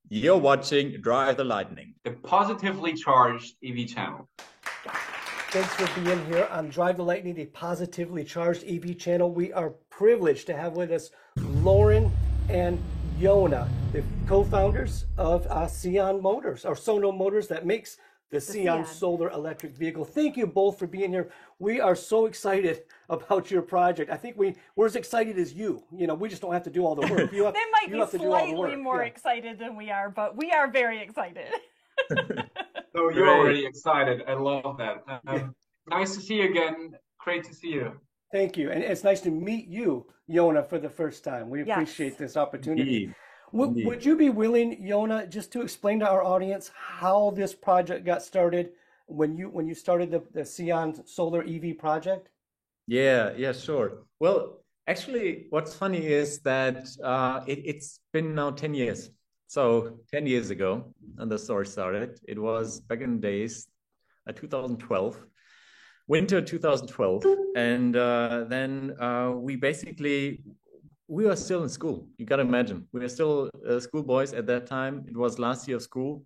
You're watching Drive the Lightning. The positively charged EV channel. Thanks for being here on Drive the Lightning, the positively charged EV channel. We are privileged to have with us Lauren and Yona, the co-founders of Sion Motors, or Sono Motors, that makes the Sion solar electric vehicle. Thank you both for being here. We are so excited about your project. I think we're as excited as you. You know, we just don't have to do all the work. They might be slightly more excited than we are, but we are very excited. So you're already excited. I love that. Nice to see you again. Great to see you. Thank you. And it's nice to meet you, Yona, for the first time. We appreciate this opportunity. Indeed. Would you be willing, Yona, just to explain to our audience how this project got started when you started the Sion Solar EV project? Yeah, sure. Well, actually, what's funny is that it's been now 10 years. So 10 years ago, and the story started. It was back in the days, 2012, winter 2012. And then we were still in school. You got to imagine, we were still schoolboys at that time. It was last year of school.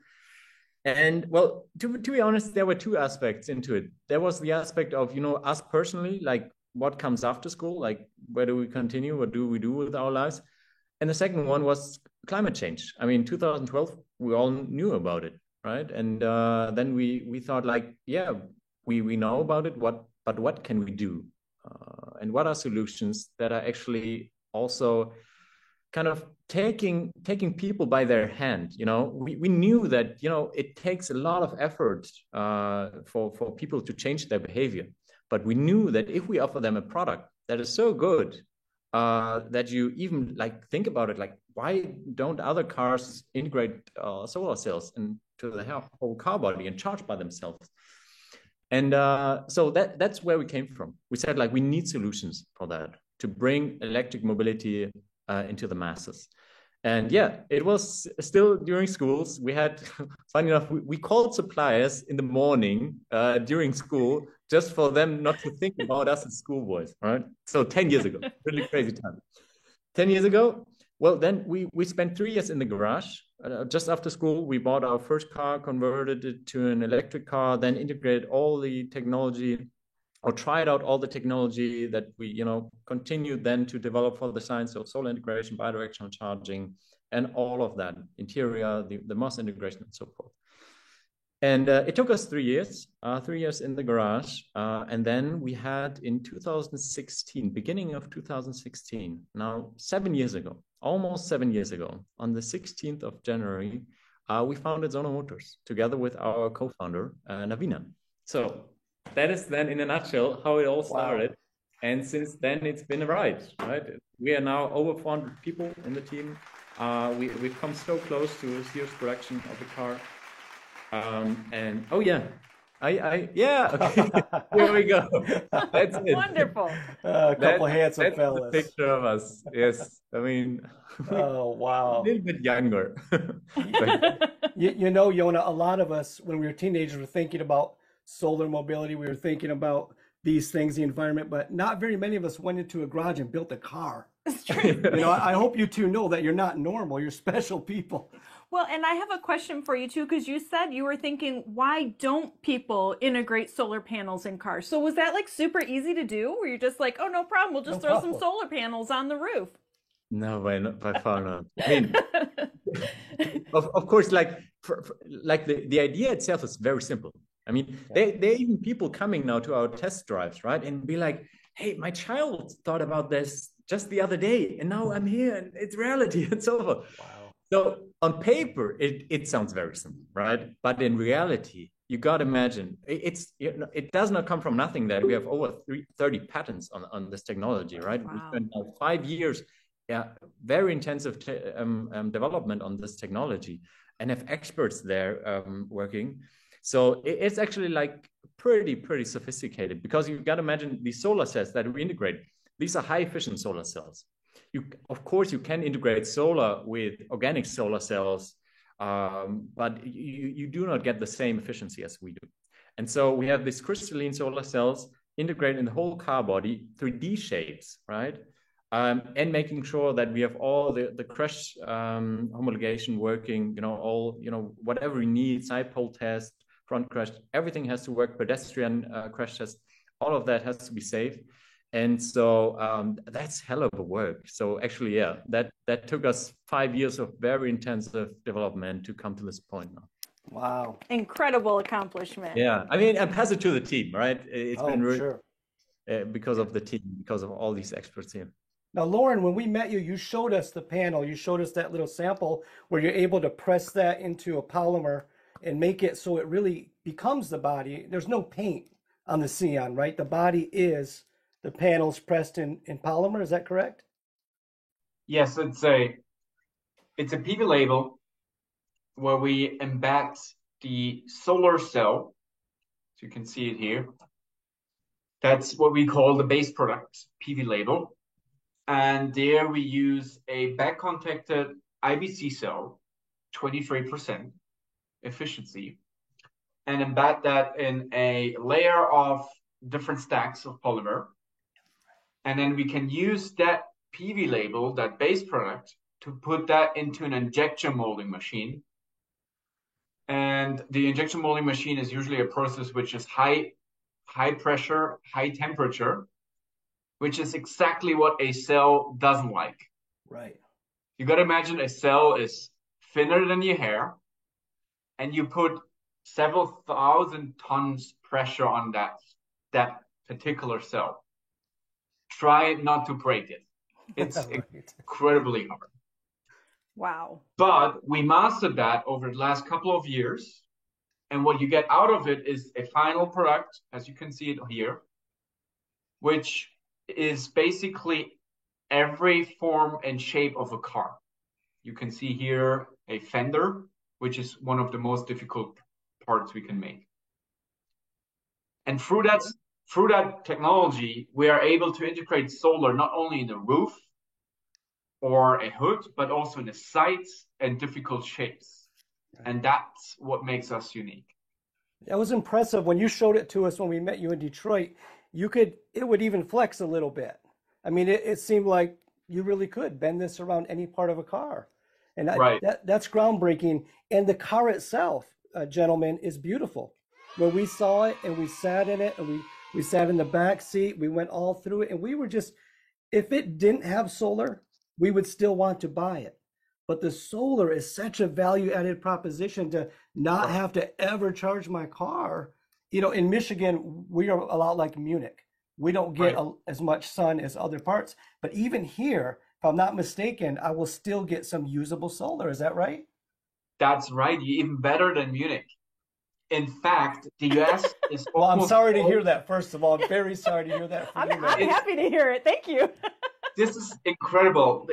And well, to be honest, there were two aspects into it. There was the aspect of, us personally, like what comes after school, like where do we continue? What do we do with our lives? And the second one was climate change. I mean, 2012, we all knew about it, right? And then we thought like, yeah, we know about it, but what can we do? And what are solutions that are actually also kind of taking people by their hand? We knew that, it takes a lot of effort for people to change their behavior. But we knew that if we offer them a product that is so good, that you even like think about it, like why don't other cars integrate solar cells into the whole car body and charge by themselves? And so that's where we came from. We said like we need solutions for that to bring electric mobility into the masses. And yeah, it was still during schools. We had, funny enough, we called suppliers in the morning during school just for them not to think about us as schoolboys, right? So 10 years ago, really crazy time. 10 years ago, well, then we spent 3 years in the garage. Just after school, we bought our first car, converted it to an electric car, then integrated all the technology or tried out all the technology that we, continued then to develop for the science of solar integration, bidirectional charging, and all of that, interior, the MOS integration, and so forth. And it took us 3 years, 3 years in the garage. And then we had in 2016, beginning of 2016, now 7 years ago, almost 7 years ago, on the 16th of January, we founded Sono Motors together with our co-founder, Navina. So that is then in a nutshell how it all started. Wow. And since then it's been a ride, right? We are now over 400 people in the team. We've come so close to serious production of the car. And oh yeah, okay. Here we go. That's it. Wonderful. A couple handsome fellas. The picture of us. Yes, I mean. Oh wow. A little bit younger. Yona, a lot of us when we were teenagers were thinking about solar mobility. We were thinking about these things, the environment, but not very many of us went into a garage and built a car. That's true. I hope you two know that you're not normal. You're special people. Well, and I have a question for you too, because you said you were thinking, why don't people integrate solar panels in cars? So was that like super easy to do? Where you're just like, oh, no problem. We'll just throw some solar panels on the roof. No, by far not. I mean, of course, like the idea itself is very simple. I mean, there are even people coming now to our test drives, right? And be like, hey, my child thought about this just the other day, and now I'm here, and it's reality. It's over. Wow. So on paper, it sounds very simple, right? But in reality, you got to imagine, it does not come from nothing that we have over 30 patents on this technology, right? Wow. We spent now 5 years, very intensive development on this technology and have experts there working. So it's actually like pretty sophisticated, because you've got to imagine these solar cells that we integrate. These are high efficient solar cells. Of course, you can integrate solar with organic solar cells, but you do not get the same efficiency as we do. And so we have these crystalline solar cells integrated in the whole car body, 3D shapes, right? and making sure that we have all the crash homologation working, all, whatever we need, side pole test, front crash, everything has to work, pedestrian crash test, all of that has to be safe. And so that's hell of a work. So actually, yeah, that took us 5 years of very intensive development to come to this point now. Wow. Incredible accomplishment. Yeah, I mean, and pass it to the team, right? It's been really, sure. Because of the team, because of all these experts here. Now, Lauren, when we met you, you showed us the panel. You showed us that little sample where you're able to press that into a polymer and make it so it really becomes the body. There's no paint on the Sion, right? The body is the panels pressed in polymer. Is that correct? Yes, it's a PV label where we embed the solar cell. So you can see it here. That's what we call the base product PV label. And there we use a back-contacted IBC cell, 23% efficiency, and embed that in a layer of different stacks of polymer. And then we can use that PV label, that base product, to put that into an injection molding machine. And the injection molding machine is usually a process which is high pressure, high temperature, which is exactly what a cell doesn't like. Right. You got to imagine a cell is thinner than your hair, and you put several thousand tons pressure on that particular cell. Try not to break it. It's Right. incredibly hard. Wow. But we mastered that over the last couple of years. And what you get out of it is a final product, as you can see it here, which is basically every form and shape of a car. You can see here a fender, which is one of the most difficult parts we can make. And through that technology, we are able to integrate solar not only in the roof or a hood, but also in the sides and difficult shapes. And that's what makes us unique. That was impressive. When you showed it to us when we met you in Detroit, it would even flex a little bit. I mean, it seemed like you really could bend this around any part of a car. And right. That's groundbreaking. And the car itself, gentlemen, is beautiful. When we saw it and we sat in it and we sat in the back seat, we went all through it, and we were just, if it didn't have solar, we would still want to buy it. But the solar is such a value added proposition to not have to ever charge my car. In Michigan, we are a lot like Munich. We don't get as much sun as other parts. But even here, if I'm not mistaken, I will still get some usable solar. Is that right? That's right. You're even better than Munich. In fact, the US is well, I'm sorry to hear that, first of all. I'm very sorry to hear that. I'm happy to hear it. Thank you. This is incredible.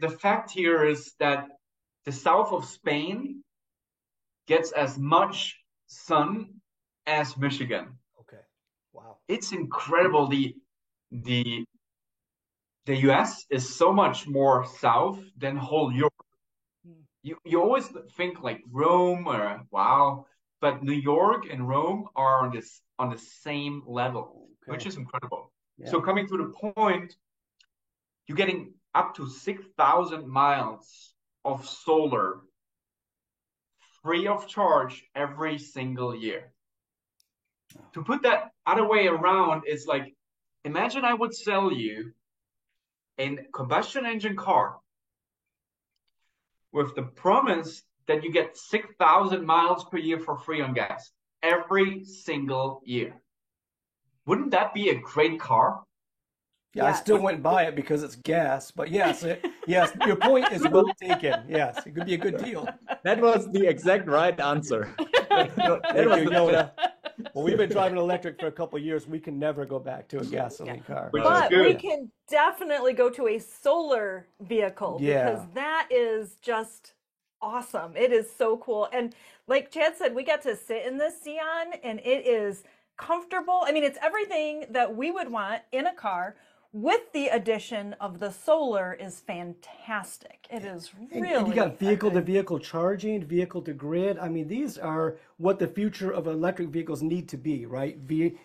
The fact here is that the south of Spain gets as much sun as Michigan. Okay. Wow. It's incredible. The US is so much more south than whole Europe. You always think like Rome or wow, but New York and Rome are on the same level, which is incredible. Yeah. So coming to the point, you're getting up to 6,000 miles of solar free of charge every single year. To put that other way around, is like, imagine I would sell you a combustion engine car with the promise that you get 6,000 miles per year for free on gas every single year. Wouldn't that be a great car? Yeah, yes. I still wouldn't buy it because it's gas, but yes, yes, your point is well taken. Yes, it could be a good deal. That was the exact right answer. Thank you, Yoda. Well, we've been driving electric for a couple of years. We can never go back to a gasoline car. But we can definitely go to a solar vehicle because that is just awesome. It is so cool. And like Chad said, we got to sit in this Sion and it is comfortable. I mean, it's everything that we would want in a car. With the addition of the solar is fantastic. It is really. And you got vehicle-to-vehicle charging, vehicle-to-grid. I mean, these are what the future of electric vehicles need to be, right? V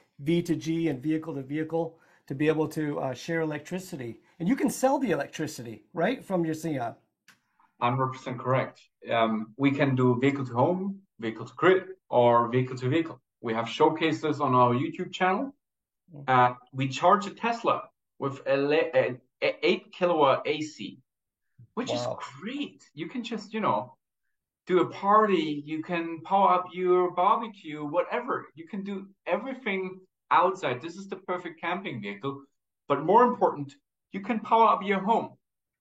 to G and vehicle-to-vehicle to be able to share electricity. And you can sell the electricity, right, from your Xeon. 100% correct. We can do vehicle to home, vehicle to grid, or vehicle to vehicle. We have showcases on our YouTube channel. We charge a Tesla with an 8 kilowatt AC, which is great. You can just, do a party. You can power up your barbecue, whatever. You can do everything outside. This is the perfect camping vehicle. But more important, you can power up your home.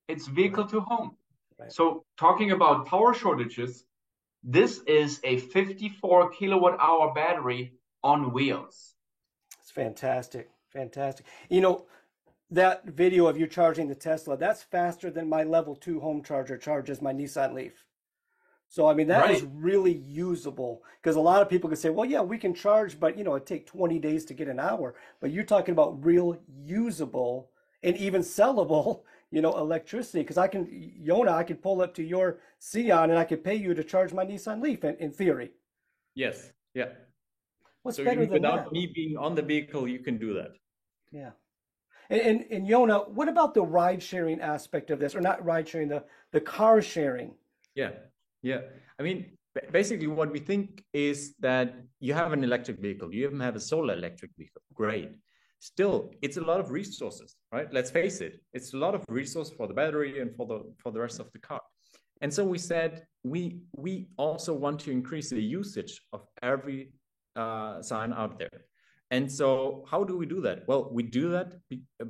It's vehicle to home. Right. So talking about power shortages, this is a 54 kilowatt hour battery on wheels. It's fantastic. Fantastic. That video of you charging the Tesla, that's faster than my level 2 home charger charges my Nissan Leaf. So, I mean, that is really usable, because a lot of people can say, well, yeah, we can charge, but, it take 20 days to get an hour. But you're talking about real usable and even sellable, electricity, because I can pull up to your Xeon and I can pay you to charge my Nissan Leaf in theory. Yes. Yeah. What's better than that? Without me being on the vehicle, you can do that. Yeah. And Yona, what about the ride sharing aspect of this, or not ride sharing, the car sharing? Yeah. I mean, basically what we think is that you have an electric vehicle, you even have a solar electric vehicle. Great. Still, it's a lot of resources, right? Let's face it. It's a lot of resource for the battery and for the rest of the car. And so we said, we also want to increase the usage of every sign out there. And so how do we do that? Well, we do that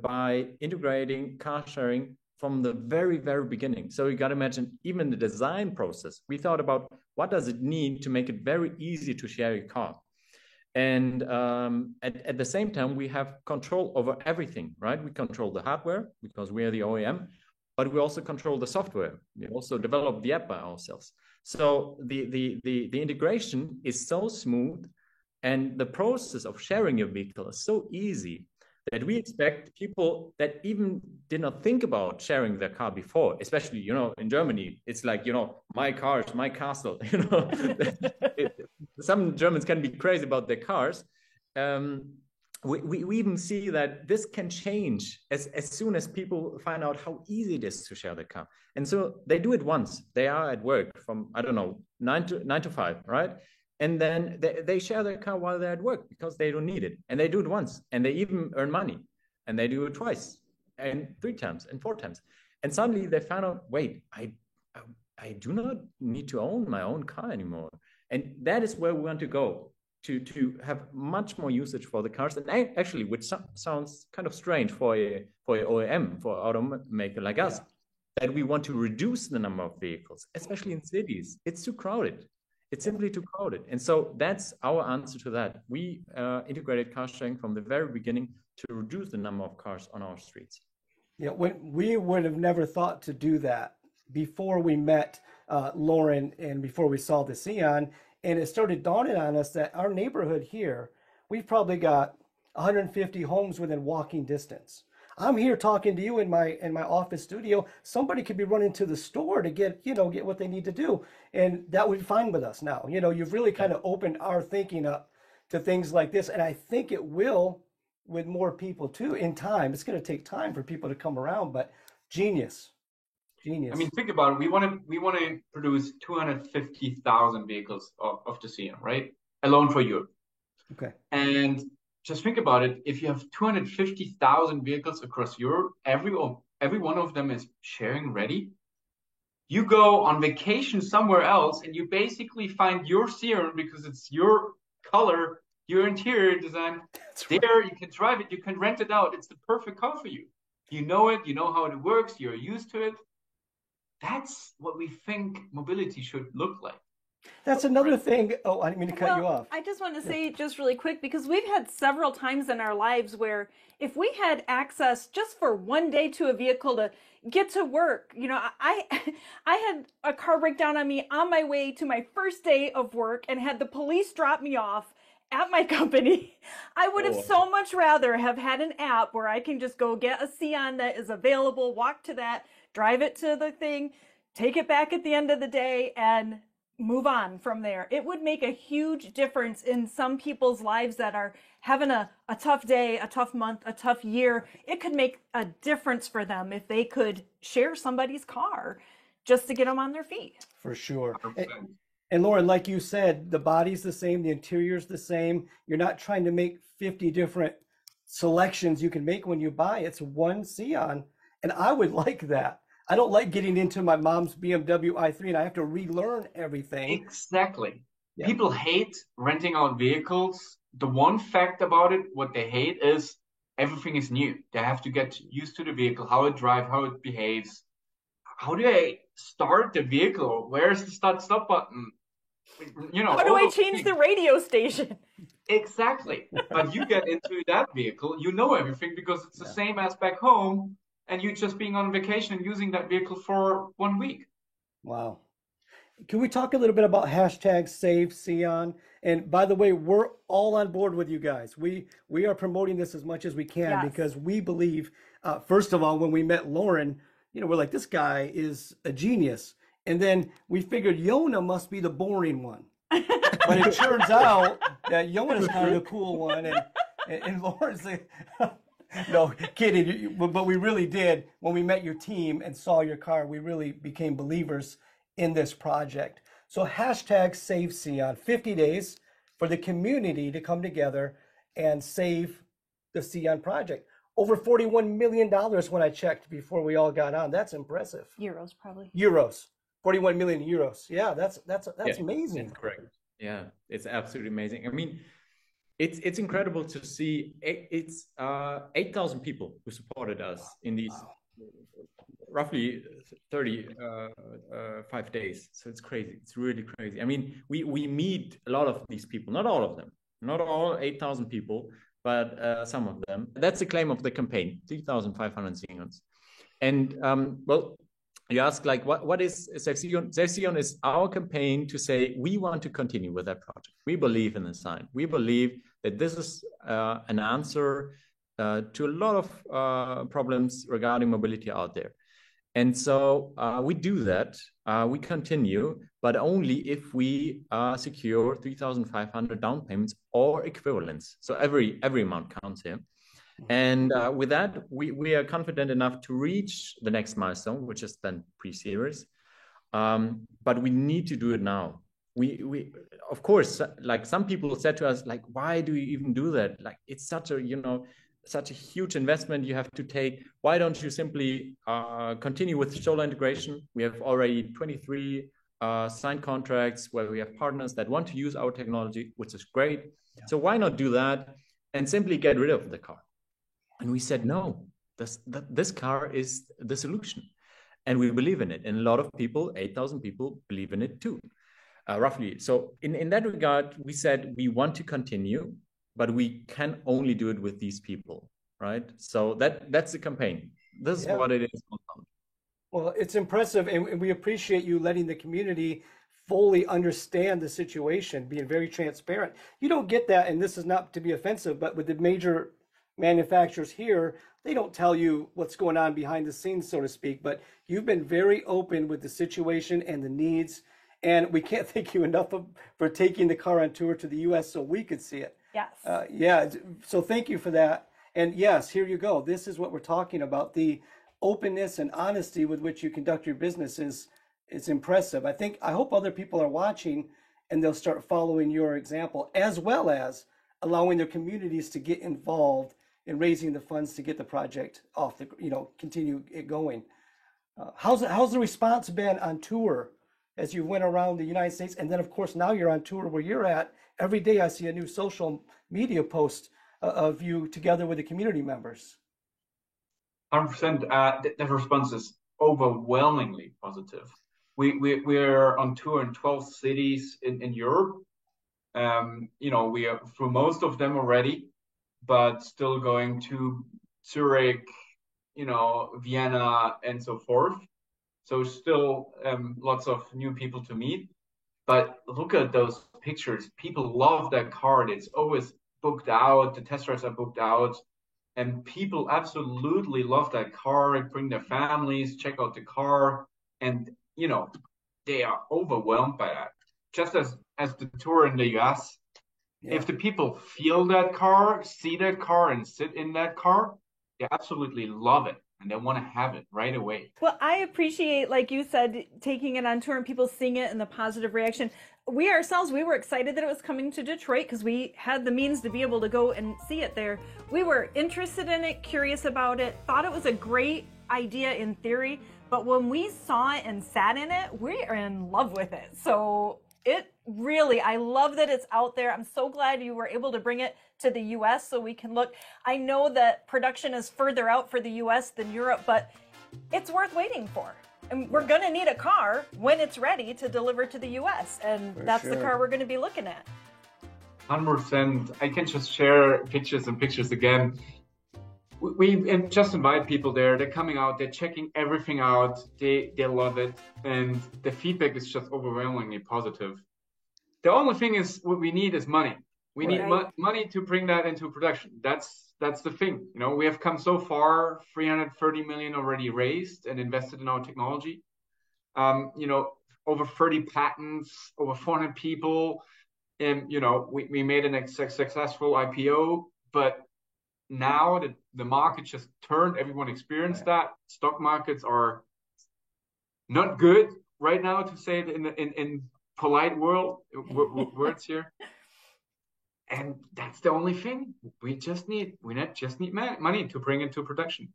by integrating car sharing from the very, very beginning. So you got to imagine, even the design process, we thought about what does it need to make it very easy to share your car. And at the same time, we have control over everything, right? We control the hardware because we are the OEM, but we also control the software. We also develop the app by ourselves. So the integration is so smooth, and the process of sharing your vehicle is so easy that we expect people that even did not think about sharing their car before, especially, in Germany, it's like, my car is my castle, Some Germans can be crazy about their cars. We even see that this can change as soon as people find out how easy it is to share the car. And so they do it once. They are at work from, 9 to 5, right? And then they share their car while they're at work because they don't need it. And they do it once, and they even earn money. And they do it twice and 3 times and 4 times. And suddenly they find out, wait, I do not need to own my own car anymore. And that is where we want to go, to have much more usage for the cars. And actually, which sounds kind of strange for a OEM, for an automaker like us, that we want to reduce the number of vehicles, especially in cities. It's too crowded. It's simply too crowded. And so that's our answer to that. We integrated car sharing from the very beginning to reduce the number of cars on our streets. Yeah, we would have never thought to do that before we met Lauren and before we saw the Xeon. And it started dawning on us that our neighborhood here, we've probably got 150 homes within walking distance. I'm here talking to you in my office studio. Somebody could be running to the store to get what they need to do. And that would be fine with us now. You've really kind of opened our thinking up to things like this. And I think it will with more people too in time. It's going to take time for people to come around, but genius. I mean, think about it. We want to produce 250,000 vehicles of the Xeon, right? Alone for Europe. Okay. And just think about it. If you have 250,000 vehicles across Europe, every one of them is sharing ready. You go on vacation somewhere else and you basically find your Xeon because it's your color, your interior design. There, you can drive it, you can rent it out. It's the perfect car for you. You know it, you know how it works, you're used to it. That's what we think mobility should look like. That's another thing. Oh, I didn't mean to cut you off. I just want to say just really quick, because we've had several times in our lives where if we had access just for one day to a vehicle to get to work, I had a car break down on me on my way to my first day of work and had the police drop me off at my company. I would have so much rather have had an app where I can just go get a Xeon that is available, walk to that, drive it to the thing, take it back at the end of the day, and move on from there. It would make a huge difference in some people's lives that are having a tough day, a tough month, a tough year. It could make a difference for them if they could share somebody's car just to get them on their feet. For sure. 100%. And Lauren, like you said, the body's the same, the interior's the same. You're not trying to make 50 different selections you can make when you buy. It's one Sion. And I would like that. I don't like getting into my mom's BMW i3 and I have to relearn everything. Exactly. Yeah. People hate renting out vehicles. The one fact about it, what they hate is everything is new. They have to get used to the vehicle, how it drives, how it behaves. How do I start the vehicle? Where's the start-stop button? You know, How do all I those change things. the radio station? Exactly. But you get into that vehicle, you know everything because it's the same as back home, and you're just being on vacation and using that vehicle for 1 week. Wow. Can we talk a little bit about hashtag Save Sion? And by the way, we're all on board with you guys. We are promoting this as much as we can Yes. because we believe, first of all, when we met Lauren, we're like, this guy is a genius. And then we figured Yona must be the boring one. But it turns out that Yona's kind of the cool one. And Lauren's the, no, kidding. But we really did. When we met your team and saw your car, we really became believers in this project. So hashtag Save Sion, 50 days for the community to come together and save the Sion project. Over $41 million when I checked before we all got on. That's impressive. Euros, probably. Euros, 41 million euros. Yeah, that's Yeah, amazing. That's correct. Yeah, it's absolutely amazing. I mean, it's incredible to see. It's 8,000 people who supported us in these roughly 35 days. So it's crazy. It's really crazy. I mean, we meet a lot of these people, not all of them, not all 8,000 people, but some of them. That's the claim of the campaign, 3,500 Sions. And well, you ask, like, what is Save Sion? Save Sion is our campaign to say we want to continue with that project. We believe in the sign. We believe that this is an answer to a lot of problems regarding mobility out there. And so we do that. We continue, but only if we secure 3,500 down payments or equivalents. So every amount counts here. And with that, we are confident enough to reach the next milestone, which is then pre-series. But we need to do it now. We of course, like some people said to us, like, why do you even do that? Like, it's such a huge investment you have to take. Why don't you simply continue with solar integration? We have already 23 signed contracts where we have partners that want to use our technology, which is great. Yeah. So why not do that and simply get rid of the car? And we said, no, this car is the solution. And we believe in it. And a lot of people, 8,000 people, believe in it too, roughly. So in that regard, we said we want to continue, but we can only do it with these people, right? So that's the campaign. This is what it is. Well, it's impressive, and we appreciate you letting the community fully understand the situation, being very transparent. You don't get that, and this is not to be offensive, but with the major manufacturers here, they don't tell you what's going on behind the scenes, so to speak, but you've been very open with the situation and the needs, and we can't thank you enough for taking the car on tour to the U.S. so we could see it. Yes. So thank you for that. And yes, here you go. This is what we're talking about. The openness and honesty with which you conduct your business is impressive. I hope other people are watching and they'll start following your example, as well as allowing their communities to get involved in raising the funds to get the project off the, continue it going. How's the response been on tour as you went around the United States? And then, of course, now you're on tour where you're at. Every day I see a new social media post of you together with the community members. 100%. The response is overwhelmingly positive. We're on tour in 12 cities in Europe. We are through most of them already, but still going to Zurich, Vienna, and so forth. So still lots of new people to meet. But look at those pictures. People love that car. It's always booked out. The test drives are booked out. And people absolutely love that car, bring their families, check out the car. And, they are overwhelmed by that. just as the tour in the US, if the people feel that car, see that car, and sit in that car, they absolutely love it and they want to have it right away. Well, I appreciate, like you said, taking it on tour and people seeing it and the positive reaction. We ourselves, we were excited that it was coming to Detroit because we had the means to be able to go and see it there. We were interested in it, curious about it, thought it was a great idea in theory, but when we saw it and sat in it, we are in love with it. So it really, I love that it's out there. I'm so glad you were able to bring it to the US so we can look. I know that production is further out for the US than Europe, but it's worth waiting for. And we're going to need a car when it's ready to deliver to the US. And that's the car we're going to be looking at. 100%. I can just share pictures and pictures again. We just invite people there. They're coming out. They're checking everything out. They love it. And the feedback is just overwhelmingly positive. The only thing is what we need is money. We need money to bring that into production. That's the thing. You know, we have come so far, 330 million already raised and invested in our technology. You know, over 30 patents, over 400 people. And, you know, we made a successful IPO, but now the market just turned. Everyone experienced that. Stock markets are not good right now, to say it in polite words here. And that's the only thing. We just need money to bring into production.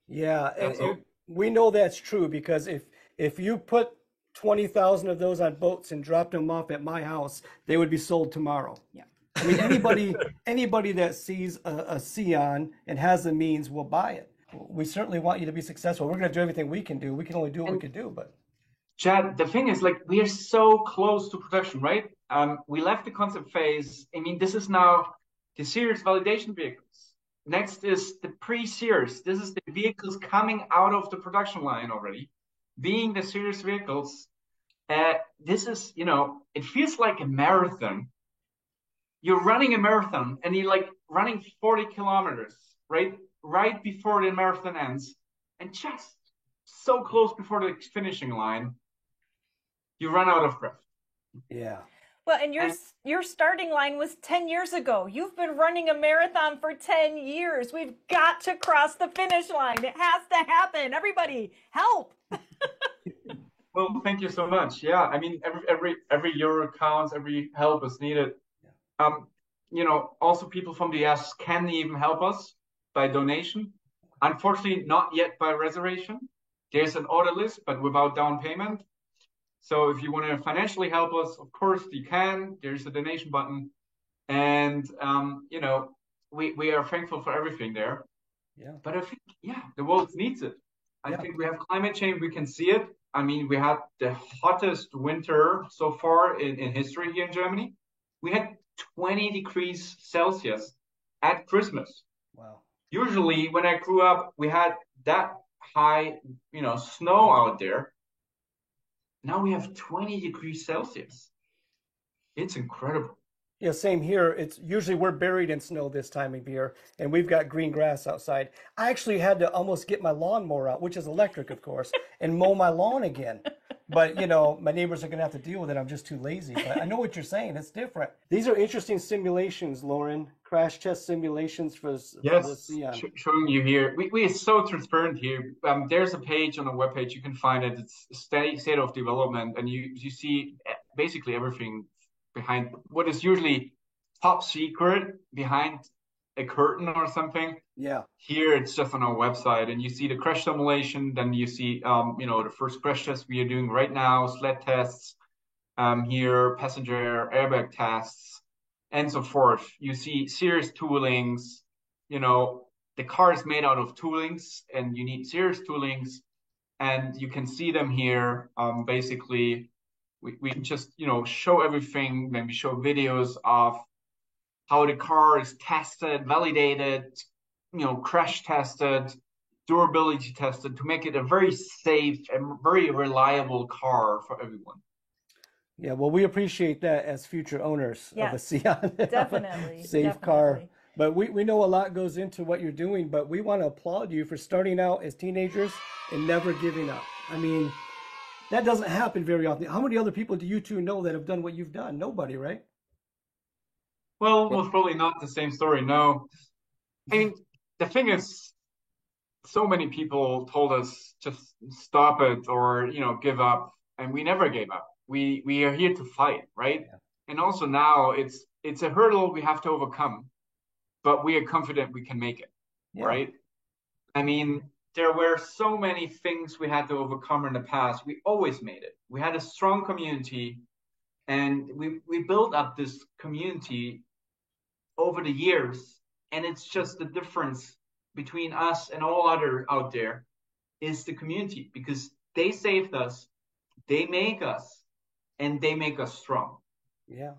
Yeah, and we know that's true because if you put 20,000 of those on boats and dropped them off at my house, they would be sold tomorrow. Yeah. I mean, anybody that sees a Sion and has the means will buy it. We certainly want you to be successful. We're going to do everything we can do. We can only do what we can do, but. Chad, the thing is, like, we are so close to production, right? We left the concept phase. I mean, this is now the series validation vehicles. Next is the pre-series. This is the vehicles coming out of the production line already, being the series vehicles. This is, you know, it feels like a marathon. You're running a marathon and you're like running 40 kilometers, right? Right before the marathon ends, and just so close before the finishing line, you run out of breath. Yeah. Well, and your starting line was 10 years ago. You've been running a marathon for 10 years. We've got to cross the finish line. It has to happen. Everybody, help. Well, thank you so much. Yeah, I mean, every euro counts. Every help is needed. You know, also people from the US can even help us by donation. Unfortunately, not yet by reservation. There's an order list, but without down payment. So if you want to financially help us, of course you can. There's a donation button. And, you know, we are thankful for everything there. Yeah. But I think, the world needs it. I think we have climate change. We can see it. I mean, we had the hottest winter so far in history here in Germany. We had 20 degrees Celsius at Christmas. Wow. Usually when I grew up, we had that high, you know, snow out there. Now we have 20 degrees Celsius. It's incredible. Yeah, same here. It's usually we're buried in snow this time of year, and we've got green grass outside. I actually had to almost get my lawnmower out, which is electric, of course, and mow my lawn again. But, you know, my neighbors are going to have to deal with it. I'm just too lazy. But I know what you're saying. It's different. These are interesting simulations, Lauren. Crash test simulations for the Sion. Showing you here. We are so transparent here. There's a page on the webpage. You can find it. It's state of development. And you see basically everything behind what is usually top secret behind a curtain or something. Yeah. Here it's just on our website, and you see the crash simulation. Then you see, you know, the first crash test we are doing right now, sled tests. Here, passenger airbag tests, and so forth. You see serious toolings. You know, the car is made out of toolings, and you need serious toolings, and you can see them here. Basically, we just, you know, show everything. Then we show videos of how the car is tested, validated, you know, crash tested, durability tested to make it a very safe and very reliable car for everyone. Yeah, well, we appreciate that as future owners of a Sion. Definitely. Safe car. But we know a lot goes into what you're doing, but we want to applaud you for starting out as teenagers and never giving up. I mean, that doesn't happen very often. How many other people do you two know that have done what you've done? Nobody, right? Well, most probably not the same story. No, I mean, the thing is, so many people told us just stop it or give up, and we never gave up. We are here to fight, right? Yeah. And also now it's a hurdle we have to overcome, but we are confident we can make it, right? I mean, there were so many things we had to overcome in the past. We always made it. We had a strong community, and we built up this community over the years, and it's just the difference between us and all other out there is the community, because they saved us, they make us, and they make us strong. Yeah,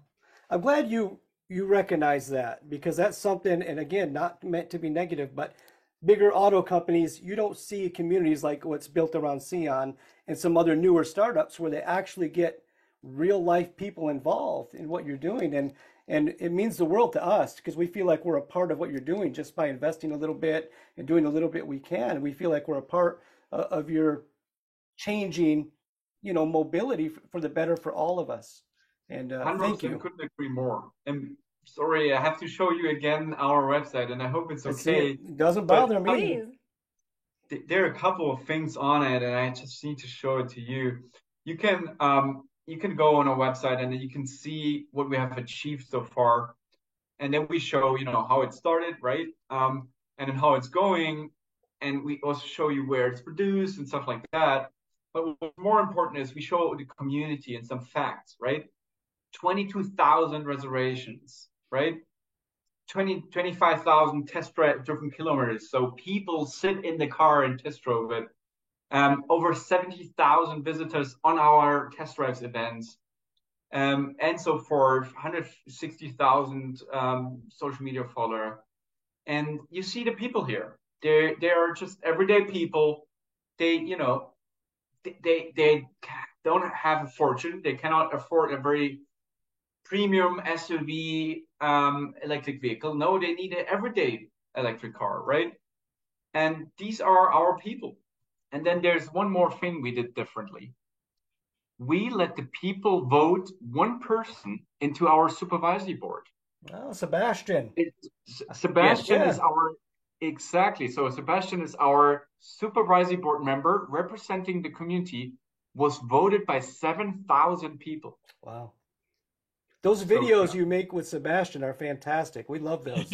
I'm glad you recognize that, because that's something, and again, not meant to be negative, but bigger auto companies, you don't see communities like what's built around Sion and some other newer startups where they actually get real life people involved in what you're doing. And it means the world to us, because we feel like we're a part of what you're doing just by investing a little bit and doing a little bit we can. We feel like we're a part of your changing, mobility for the better for all of us. And thank you. Couldn't agree more. And sorry, I have to show you again our website, and I hope it's okay. It doesn't bother me. There are a couple of things on it, and I just need to show it to you. You can go on our website, and then you can see what we have achieved so far. And then we show, how it started, right? And then how it's going. And we also show you where it's produced and stuff like that. But what's more important is we show the community and some facts, right? 22,000 reservations, right? 25,000 test-driven kilometers. So people sit in the car and test drove it. Over 70,000 visitors on our test drives events, and so forth, 160,000 social media followers. And you see the people here. They are just everyday people. They don't have a fortune. They cannot afford a very premium SUV electric vehicle. No, they need an everyday electric car, right? And these are our people. And then there's one more thing we did differently. We let the people vote one person into our supervisory board. Oh, Sebastian. Sebastian is our, exactly. So Sebastian is our supervisory board member representing the community, was voted by 7,000 people. Wow. Those videos you make with Sebastian are fantastic. We love those.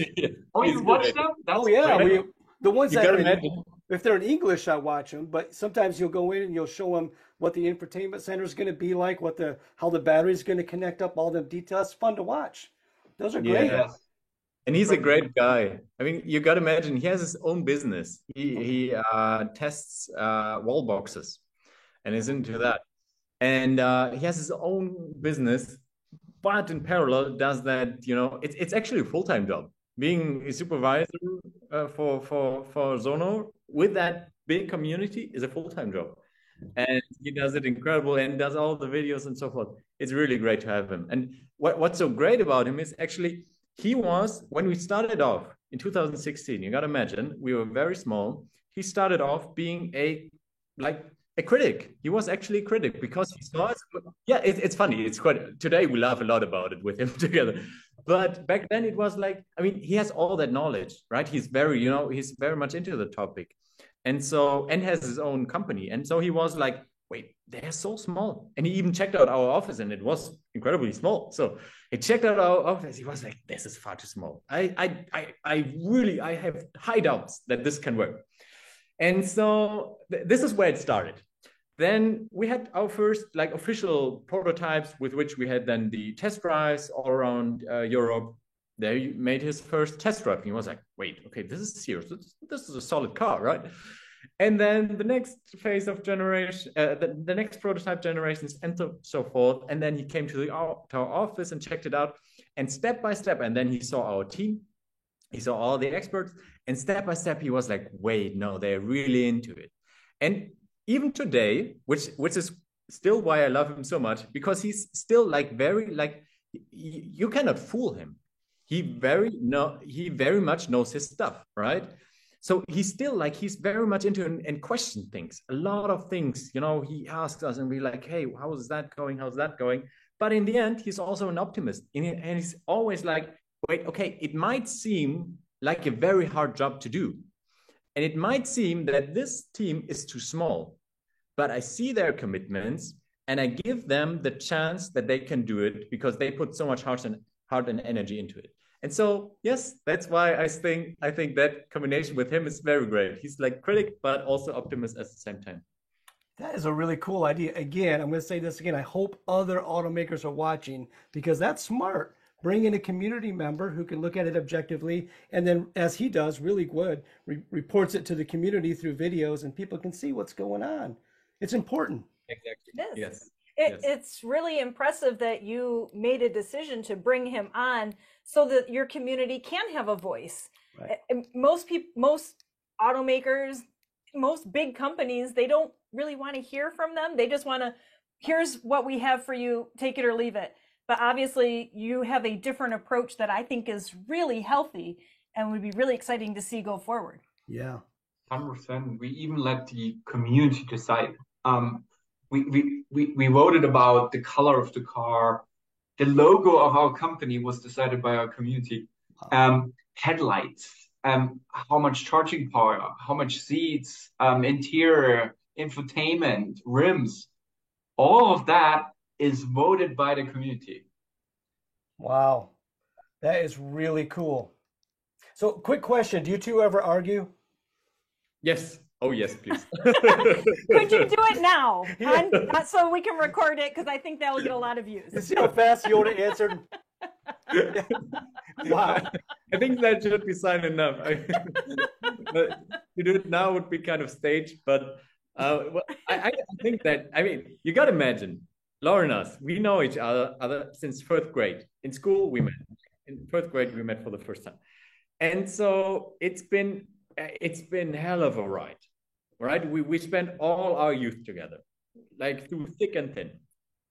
Oh, you watch them? That's great. The ones that if they're in English, I watch them. But sometimes you'll go in and you'll show them what the infotainment center is going to be like, how the battery is going to connect up, all the details. It's fun to watch. Those are great. Yes. And he's a great guy. I mean, you got to imagine he has his own business. He tests wall boxes and is into that. And he has his own business, but in parallel does that. It's actually a full-time job. Being a supervisor for Sono with that big community is a full-time job, and he does it incredible and does all the videos and so forth. It's really great to have him. And what's so great about him is actually he was, when we started off in 2016, you got to imagine we were very small. He started off being a critic. He was actually a critic because he saw us. Yeah, it's funny. It's quite, today we laugh a lot about it with him together. But back then it was like, I mean, he has all that knowledge, right? He's very, he's very much into the topic. And has his own company. And so he was like, wait, they're so small. And he even checked out our office and it was incredibly small. So he checked out our office. He was like, this is far too small. I have high doubts that this can work. And so this is where it started. Then we had our first official prototypes with which we had then the test drives all around Europe. There he made his first test drive. And he was like, wait, okay, this is serious. This is a solid car, right? And then the next phase of generation, the next prototype generations and so forth. And then he came to our office and checked it out. And step by step, and then he saw our team. He saw all the experts. And step by step, he was like, wait, no, they're really into it. And even today, which is still why I love him so much, because he's still you cannot fool him. He very much knows his stuff, right? So he's still like, he's very much into and question things, a lot of things, you know, he asks us and we're like, hey, how's that going? How's that going? But in the end, he's also an optimist. And he's always like, wait, okay, it might seem like a very hard job to do. And it might seem that this team is too small, but I see their commitments and I give them the chance that they can do it because they put so much heart and energy into it. And so, yes, that's why I think that combination with him is very great. He's like critic, but also optimist at the same time. That is a really cool idea. Again, I'm going to say this again. I hope other automakers are watching because that's smart. Bring in a community member who can look at it objectively, and then, as he does, really good, reports it to the community through videos, and people can see what's going on. It's important. Exactly. It is. Yes. It's really impressive that you made a decision to bring him on so that your community can have a voice. Right. Most automakers, most big companies, they don't really want to hear from them. They just want to, here's what we have for you, take it or leave it. But obviously you have a different approach that I think is really healthy and would be really exciting to see go forward. Yeah. 100%. We even let the community decide. We voted about the color of the car. The logo of our company was decided by our community. Headlights, how much charging power, how much seats, interior, infotainment, rims, all of that is voted by the community. Wow. That is really cool. So, quick question. Do you two ever argue? Yes. Oh, yes, please. Could you do it now? So we can record it because I think that will get a lot of views. You see how fast Yoda answered? Wow. I think that should be sign enough. But to do it now would be kind of staged, but I think that, I mean, you got to imagine, Laura and us, we know each other since first grade. In school, we met. In first grade, we met for the first time. And so it's been hell of a ride, right? We spent all our youth together, like through thick and thin,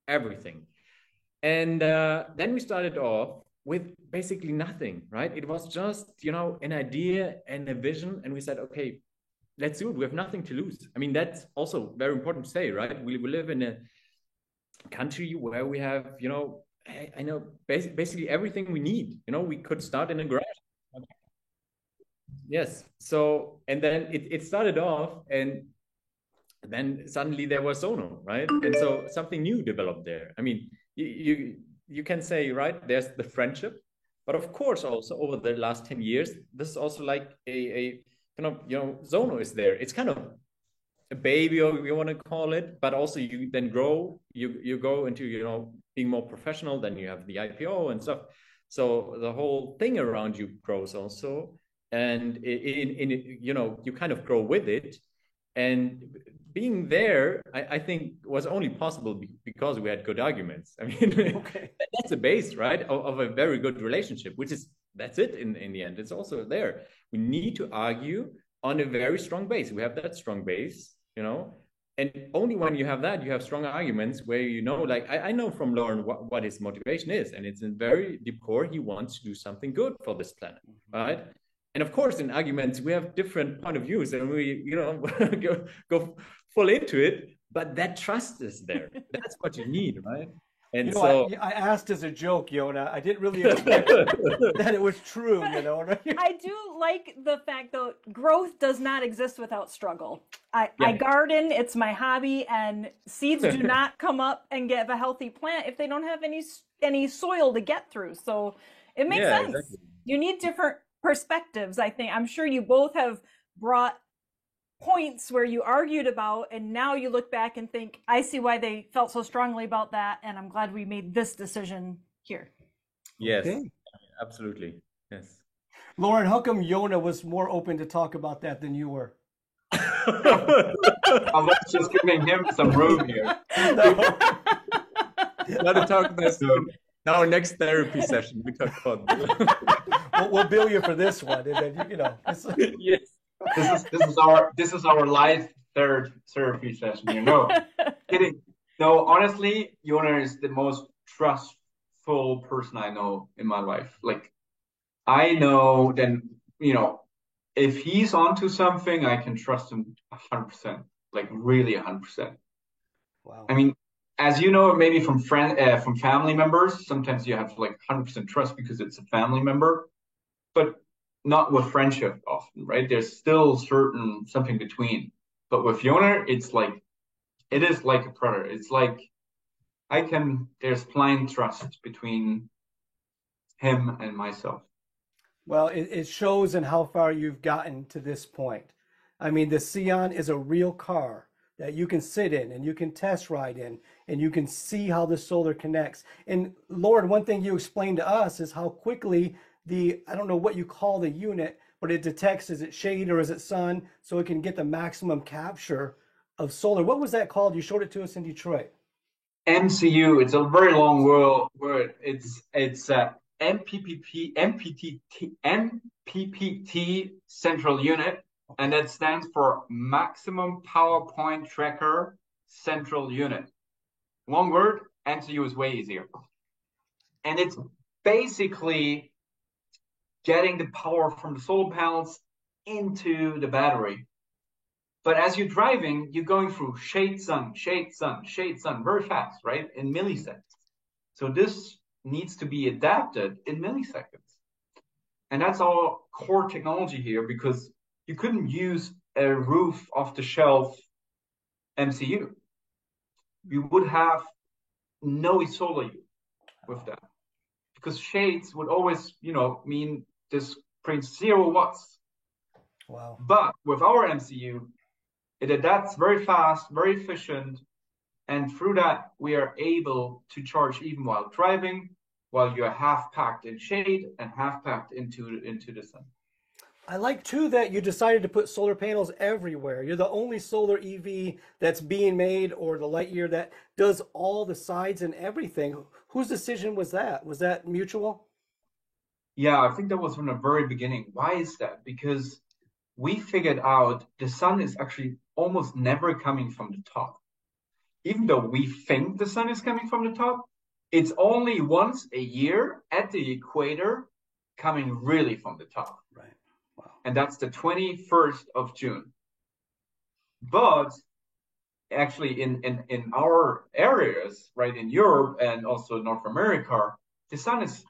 everything. And then we started off with basically nothing, right? It was just, an idea and a vision. And we said, okay, let's do it. We have nothing to lose. I mean, that's also very important to say, right? We live in a country where we have, I know basically everything we need. We could start in a garage. Yes. So, and then it started off, and then suddenly there was Sono, right? And so something new developed there. I mean, you can say, right, there's the friendship, but of course also over the last 10 years, this is also like a kind of, Sono is there. It's kind of a baby, or you want to call it, but also you then grow, you go into, being more professional, then you have the IPO and stuff. So the whole thing around you grows also. And you kind of grow with it. And being there, I think, was only possible because we had good arguments. I mean, okay. That's the base, right, of a very good relationship, that's it in the end. It's also there. We need to argue on a very strong base. We have that strong base, and only when you have that, you have strong arguments where, like, I know from Lauren what his motivation is, and it's in very deep core. He wants to do something good for this planet, right? And of course, in arguments, we have different point of views, and we, go full into it. But that trust is there. That's what you need, right? And so I asked as a joke, Yona. I didn't really expect that it was true. I do like the fact, though, growth does not exist without struggle. I garden; it's my hobby, and seeds do not come up and get a healthy plant if they don't have any soil to get through. So it makes sense. Exactly. You need different perspectives. I'm sure you both have brought points where you argued about, and now you look back and think, I see why they felt so strongly about that, and I'm glad we made this decision here. Yes, okay. Absolutely. Yes. Lauren, how come Yona was more open to talk about that than you were? I'm just giving him some room here. Let us talk about now our next therapy session. We talk about we'll bill you for this one, and then yes. This is our live third therapy session. Kidding. No, honestly, Yona is the most trustful person I know in my life. Like, I know then, if he's onto something, I can trust him 100%, like really 100%. Wow. I mean, as you know, maybe from from family members, sometimes you have like 100% trust because it's a family member, but not with friendship often, right? There's still something between. But with Yona, it is like a brother. It's like there's blind trust between him and myself. Well, it shows in how far you've gotten to this point. I mean, the Sion is a real car that you can sit in and you can test ride in and you can see how the solar connects. And Lord, one thing you explained to us is how quickly I don't know what you call the unit, but it detects, is it shade or is it sun? So it can get the maximum capture of solar. What was that called? You showed it to us in Detroit. MCU, it's a very long word. It's MPPT Central Unit, and that stands for Maximum Power Point Tracker Central Unit. Long word, MCU is way easier. And it's basically getting the power from the solar panels into the battery. But as you're driving, you're going through shade, sun, shade, sun, shade, sun, very fast, right? In milliseconds. So this needs to be adapted in milliseconds. And that's all core technology here, because you couldn't use a roof off the shelf MCU. You would have no solar with that, because shades would always, mean this prints 0 watts. Wow. But with our MCU, it adapts very fast, very efficient, and through that we are able to charge even while driving, while you're half packed in shade and half packed into the sun. I like too that you decided to put solar panels everywhere. You're the only solar EV that's being made, or the Lightyear, that does all the sides and everything. Whose decision was that? Was that mutual? Yeah, I think that was from the very beginning. Why is that? Because we figured out the sun is actually almost never coming from the top. Even though we think the sun is coming from the top, it's only once a year at the equator coming really from the top. Right. Wow. And that's the 21st of June. But actually in our areas, right, in Europe and also North America, the sun is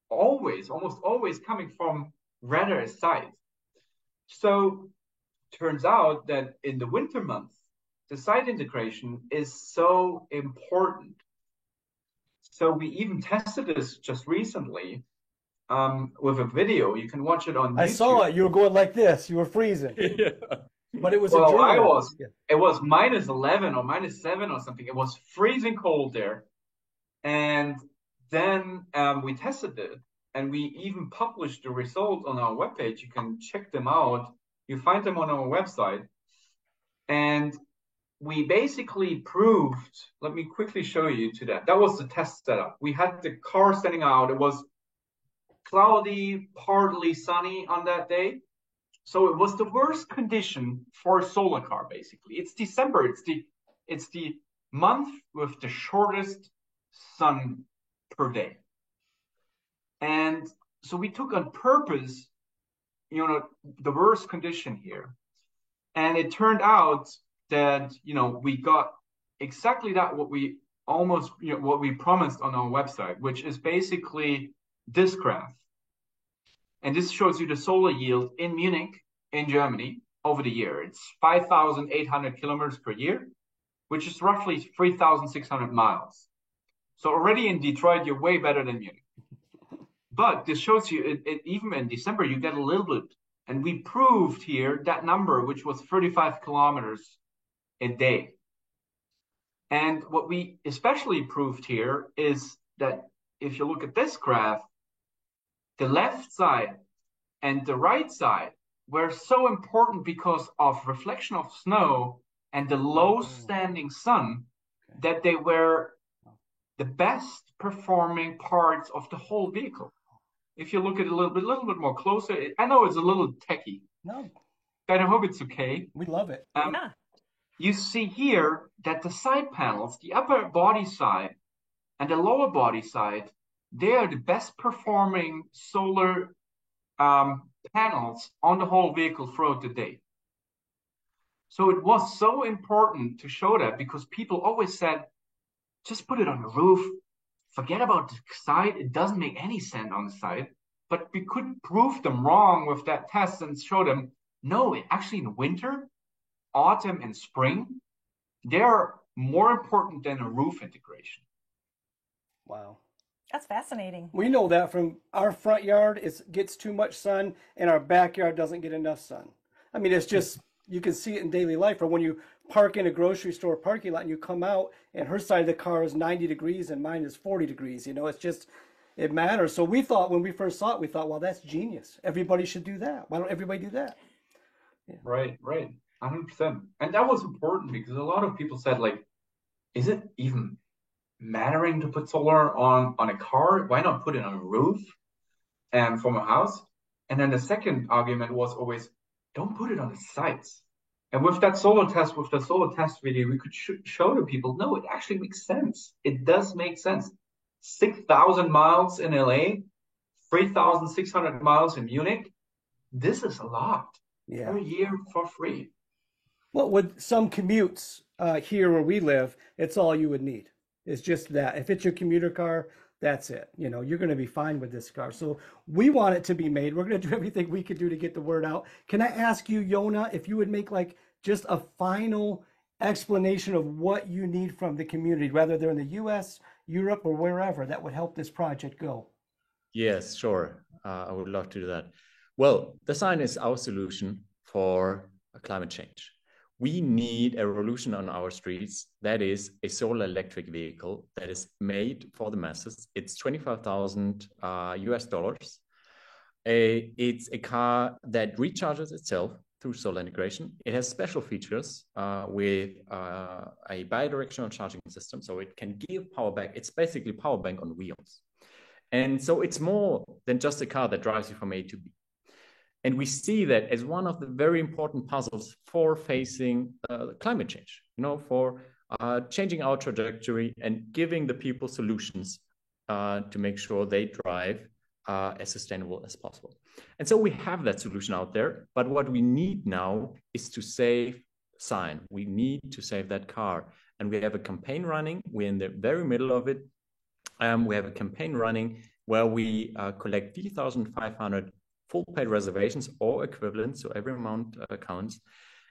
almost always coming from rather side. So turns out that in the winter months, the side integration is so important. So we even tested this just recently with a video. You can watch it on YouTube. I saw it. You were going like this. You were freezing. Yeah. But it was Well, it was -11 or -7 or something. It was freezing cold there. And then we tested it, and we even published the results on our webpage. You can check them out. You find them on our website. And we basically proved, let me quickly show you to that. That was the test setup. We had the car standing out. It was cloudy, partly sunny on that day. So it was the worst condition for a solar car, basically. It's December. It's the month with the shortest sun per day. And so we took on purpose, the worst condition here. And it turned out that, we got exactly that, what we promised on our website, which is basically this graph. And this shows you the solar yield in Munich, in Germany, over the year. It's 5,800 kilometers per year, which is roughly 3,600 miles. So already in Detroit, you're way better than Munich. But this shows you, even in December, you get a little bit. And we proved here that number, which was 35 kilometers a day. And what we especially proved here is that if you look at this graph, the left side and the right side were so important because of reflection of snow and the low standing sun, that they were the best performing parts of the whole vehicle. If you look at it a little bit more closer, I know it's a little techie. No. But I hope it's okay. We love it. Yeah. You see here that the side panels, the upper body side and the lower body side, they are the best performing solar panels on the whole vehicle throughout the day. So it was so important to show that, because people always said, just put it on the roof, forget about the side, it doesn't make any sense on the side. But we could prove them wrong with that test and show them, no, actually in winter, autumn, and spring, they're more important than a roof integration. Wow. That's fascinating. We know that from our front yard, it gets too much sun, and our backyard doesn't get enough sun. I mean, it's just, you can see it in daily life. Or when you park in a grocery store parking lot and you come out and her side of the car is 90 degrees and mine is 40 degrees, it's just, it matters. So we thought, when we first saw it, we thought, well, that's genius. Everybody should do that. Why don't everybody do that? Yeah. Right. 100%. And that was important, because a lot of people said, like, is it even mattering to put solar on a car? Why not put it on a roof and from a house? And then the second argument was always, don't put it on the sides. And with the solar test video, we could show to people, no, it actually makes sense. It does make sense. 6,000 miles in LA, 3,600 miles in Munich. This is a lot per year for free. Well, with some commutes here where we live, it's all you would need. It's just that. If it's your commuter car, that's it. You're going to be fine with this car. So we want it to be made. We're going to do everything we can do to get the word out. Can I ask you, Yona, if you would make like just a final explanation of what you need from the community, whether they're in the US, Europe, or wherever, that would help this project go? Yes, sure. I would love to do that. Well, the sign is our solution for climate change. We need a revolution on our streets. That is a solar electric vehicle that is made for the masses. It's $25,000 US. It's a car that recharges itself through solar integration. It has special features with a bidirectional charging system, so it can give power back. It's basically power bank on wheels. And so it's more than just a car that drives you from A to B. And we see that as one of the very important puzzles for facing climate change, for changing our trajectory and giving the people solutions to make sure they drive as sustainable as possible. And so we have that solution out there. But what we need now is to save sign. We need to save that car. And we have a campaign running. We're in the very middle of it. We have a campaign running where we collect 3,500 full paid reservations or equivalent, so every amount counts.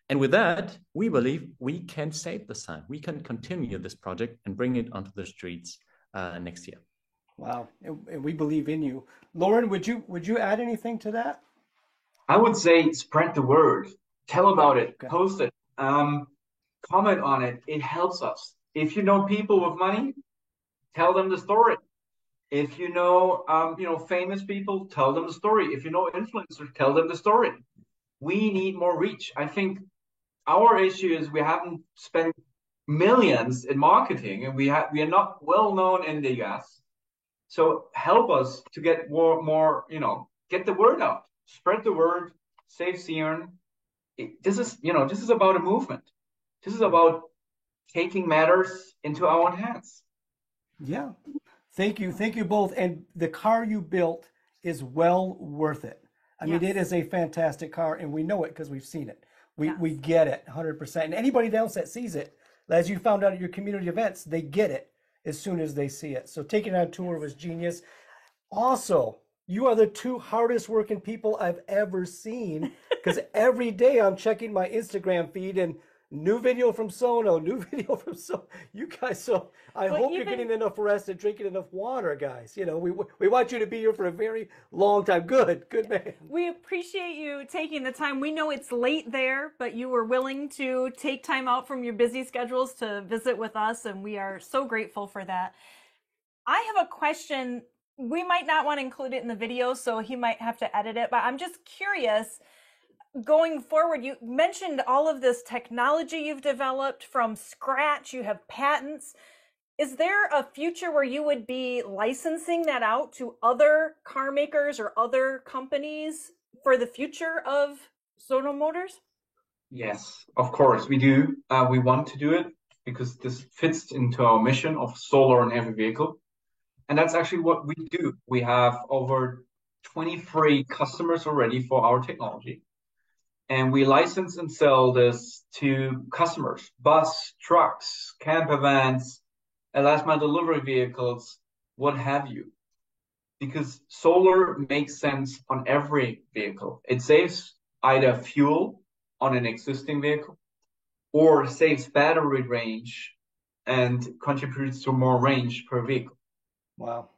And with that, we believe we can save the sign. We can continue this project and bring it onto the streets next year. Wow, and we believe in you. Lauren, would you add anything to that? I would say spread the word. Tell about it. Okay. Post it. Comment on it. It helps us. If you know people with money, tell them the story. If you know, famous people, tell them the story. If you know influencers, tell them the story. We need more reach. I think our issue is we haven't spent millions in marketing, and we are not well known in the US. So help us to get more, get the word out, spread the word, save Sion. This is about a movement. This is about taking matters into our own hands. Yeah. Thank you both. And the car you built is well worth it. I mean, it is a fantastic car, and we know it because we've seen it. We get it 100%. And anybody else that sees it, as you found out at your community events, they get it as soon as they see it. So taking it on tour was genius. Also, you are the two hardest working people I've ever seen, because every day I'm checking my Instagram feed and new video from Sono, new video from Sono. You guys, so I hope you're getting enough rest and drinking enough water, guys. We want you to be here for a very long time. Good man. We appreciate you taking the time. We know it's late there, but you were willing to take time out from your busy schedules to visit with us, and we are so grateful for that. I have a question. We might not want to include it in the video, so he might have to edit it, but I'm just curious. Going forward, you mentioned all of this technology you've developed from scratch. You have patents. Is there a future where you would be licensing that out to other car makers or other companies for the future of Sono Motors? Yes, of course we do. We want to do it because this fits into our mission of solar in every vehicle. And that's actually what we do. We have over 23 customers already for our technology. And we license and sell this to customers, bus, trucks, camper vans, and last mile delivery vehicles, what have you. Because solar makes sense on every vehicle. It saves either fuel on an existing vehicle or saves battery range and contributes to more range per vehicle. Wow.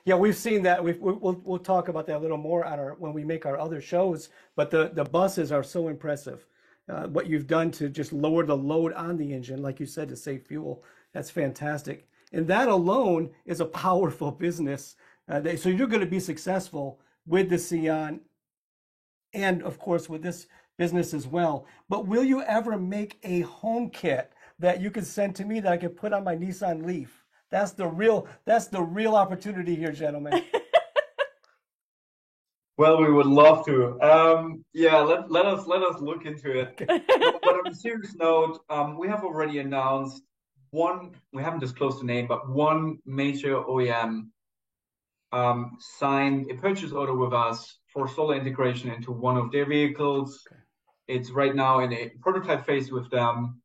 Yeah, we've seen that. We'll talk about that a little more on when we make our other shows. But the buses are so impressive. What you've done to just lower the load on the engine, like you said, to save fuel, that's fantastic. And that alone is a powerful business. So you're going to be successful with the Sion, and of course with this business as well. But will you ever make a home kit that you can send to me that I can put on my Nissan Leaf? That's the real opportunity here, gentlemen. Well, we would love to. Yeah, let us look into it. But on a serious note, we have already announced one. We haven't disclosed the name, but one major OEM signed a purchase order with us for solar integration into one of their vehicles. Okay. It's right now in a prototype phase with them,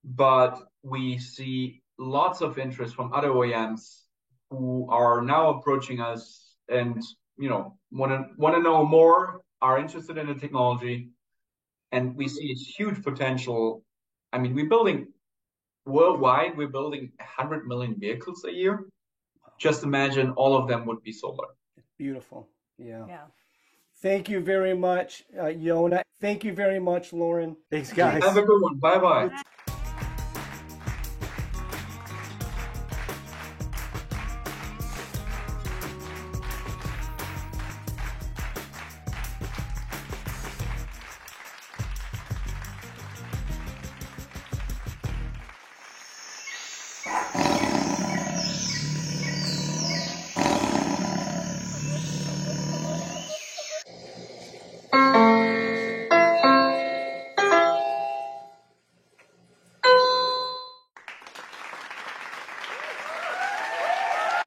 but we see lots of interest from other OEMs who are now approaching us and want to know more, are interested in the technology, and we see a huge potential. I mean, worldwide, we're building 100 million vehicles a year. Just imagine all of them would be solar. Beautiful. Yeah. Thank you very much, Yona. Thank you very much, Lauren. Thanks, guys. Have a good one. Bye-bye.